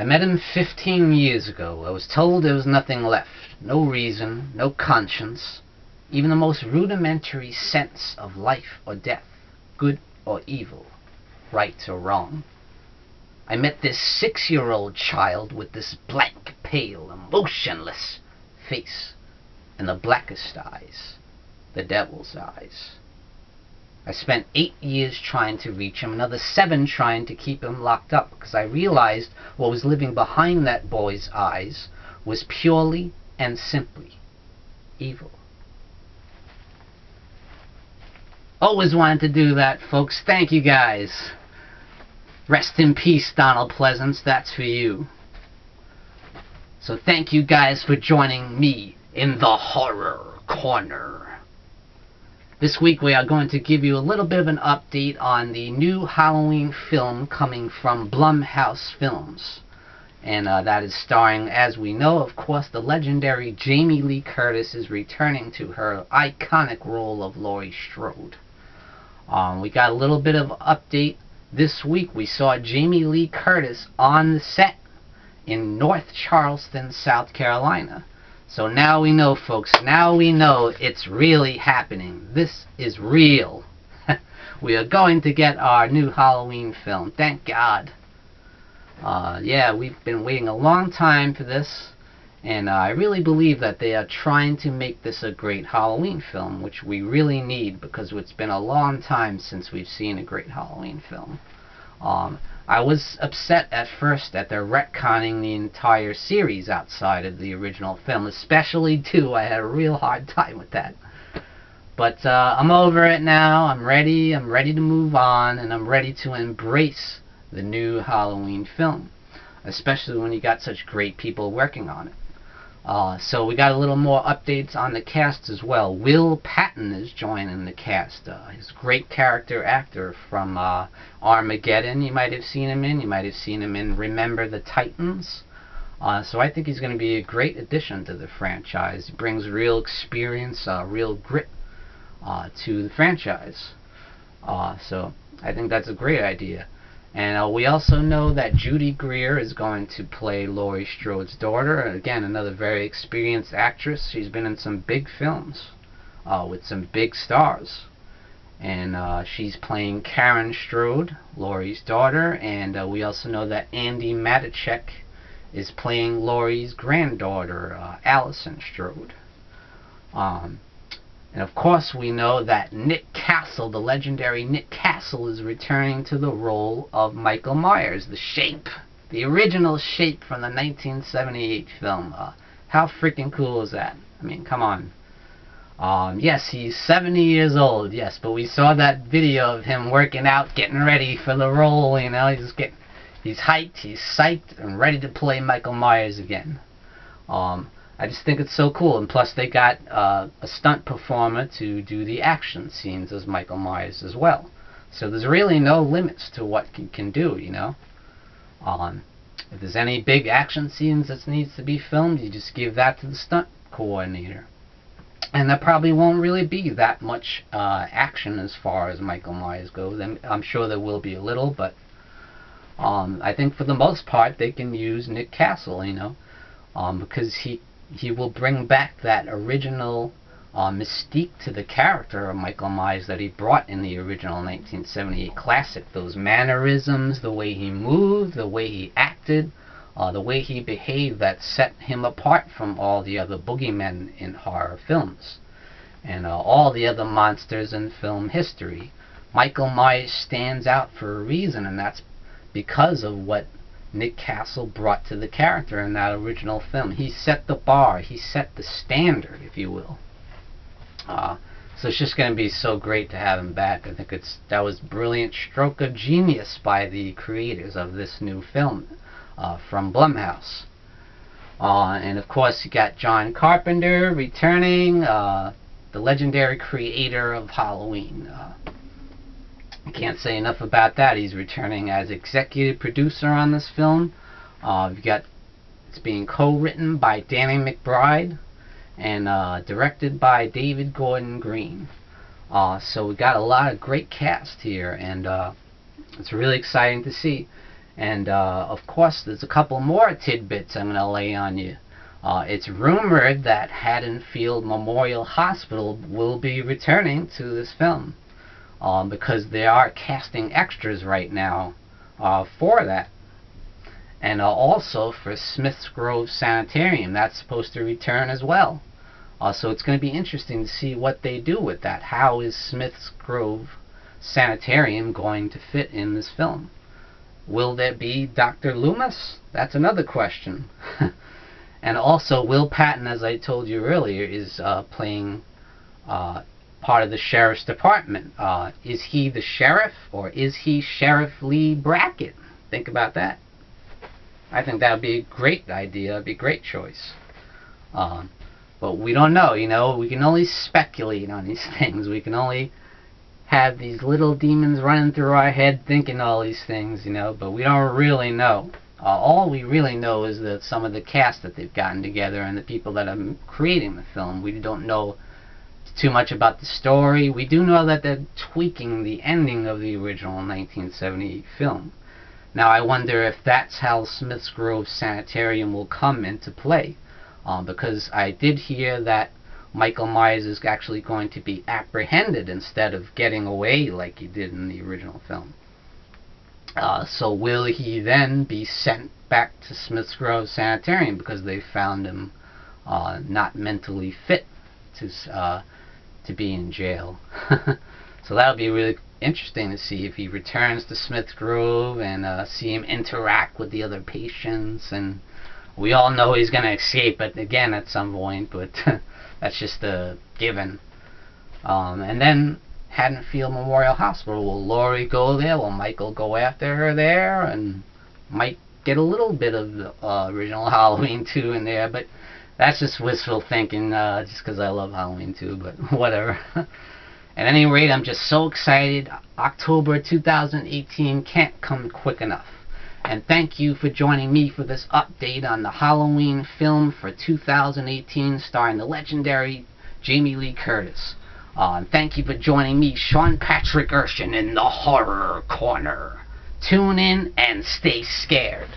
I met him 15 years ago. I was told there was nothing left. No reason, no conscience, even the most rudimentary sense of life or death, good or evil, right or wrong. I met this 6-year-old child with this blank, pale, emotionless face and the blackest eyes, the devil's eyes. I spent 8 years trying to reach him, another 7 trying to keep him locked up, because I realized what was living behind that boy's eyes was purely and simply evil. Always wanted to do that, folks. Thank you, guys. Rest in peace, Donald Pleasance. That's for you. So thank you guys for joining me in the Horror Corner. This week we are going to give you a little bit of an update on the new Halloween film coming from Blumhouse Films. And that is starring, as we know, of course, the legendary Jamie Lee Curtis is returning to her iconic role of Laurie Strode. We got a little bit of update this week. We saw Jamie Lee Curtis on the set in North Charleston, South Carolina. So now we know, folks, now we know it's really happening. This is real. We are going to get our new Halloween film. Thank God. Yeah, we've been waiting a long time for this. And I really believe that they are trying to make this a great Halloween film, which we really need, because it's been a long time since we've seen a great Halloween film. I was upset at first that they're retconning the entire series outside of the original film, especially 2. I had a real hard time with that. But I'm over it now. I'm ready to move on, and I'm ready to embrace the new Halloween film, especially when you got such great people working on it. So we got a little more updates on the cast as well. Will Patton is joining the cast. He's a great character actor from Armageddon. You might have seen him in. You might have seen him in Remember the Titans. So I think he's going to be a great addition to the franchise. He brings real experience, real grit to the franchise. So I think that's a great idea. And we also know that Judy Greer is going to play Laurie Strode's daughter. Again, another very experienced actress. She's been in some big films with some big stars. And she's playing Karen Strode, Laurie's daughter. And we also know that Andi Matichak is playing Laurie's granddaughter, Allison Strode. And of course we know that Nick Castle, the legendary Nick Castle, is returning to the role of Michael Myers, the Shape, the original Shape from the 1978 film. How freaking cool is that? I mean, come on. Yes, he's 70 years old, yes, but we saw that video of him working out, getting ready for the role, you know. He's hyped, he's psyched, and ready to play Michael Myers again. I just think it's so cool, and plus they got a stunt performer to do the action scenes as Michael Myers as well. So there's really no limits to what he can do, you know. If there's any big action scenes that needs to be filmed, you just give that to the stunt coordinator. And there probably won't really be that much action as far as Michael Myers goes. And I'm sure there will be a little, but I think for the most part they can use Nick Castle, you know, because he will bring back that original mystique to the character of Michael Myers that he brought in the original 1978 classic. Those mannerisms, the way he moved, the way he acted, the way he behaved, that set him apart from all the other boogeymen in horror films and all the other monsters in film history. Michael Myers stands out for a reason, and that's because of what Nick Castle brought to the character in that original film. He set the bar, he set the standard, if you will. So it's just going to be so great to have him back. I think that was a brilliant stroke of genius by the creators of this new film from Blumhouse. And of course you got John Carpenter returning, the legendary creator of Halloween. I can't say enough about that. He's returning as executive producer on this film. It's being co-written by Danny McBride and directed by David Gordon Green. So we got a lot of great cast here, and it's really exciting to see. And of course, there's a couple more tidbits I'm going to lay on you. It's rumored that Haddonfield Memorial Hospital will be returning to this film because they are casting extras right now for that. And also for Smith's Grove Sanitarium, that's supposed to return as well. So it's going to be interesting to see what they do with that. How is Smith's Grove Sanitarium going to fit in this film? Will there be Dr. Loomis? That's another question. And also, Will Patton, as I told you earlier, is playing part of the sheriff's department. Is he the sheriff, or is he Sheriff Lee Brackett? Think about that. I think that would be a great idea. It would be a great choice. But we don't know, you know. We can only speculate on these things. We can only have these little demons running through our head thinking all these things, you know. But we don't really know. All we really know is that some of the cast that they've gotten together and the people that are creating the film. We don't know too much about the story. We do know that they're tweaking the ending of the original 1978 film. Now I wonder if that's how Smith's Grove Sanitarium will come into play. Because I did hear that Michael Myers is actually going to be apprehended instead of getting away like he did in the original film. So will he then be sent back to Smith's Grove Sanitarium because they found him not mentally fit to be in jail? So that'll be really interesting to see if he returns to Smith's Grove and see him interact with the other patients. And we all know he's going to escape it again at some point, but that's just a given. And then Haddonfield Memorial Hospital. Will Laurie go there? Will Michael go after her there? And might get a little bit of the original Halloween 2 in there, but that's just wishful thinking, just because I love Halloween 2, but whatever. At any rate, I'm just so excited. October 2018 can't come quick enough. And thank you for joining me for this update on the Halloween film for 2018 starring the legendary Jamie Lee Curtis. And thank you for joining me, Sean Patrick Erschen, in the Horror Corner. Tune in and stay scared.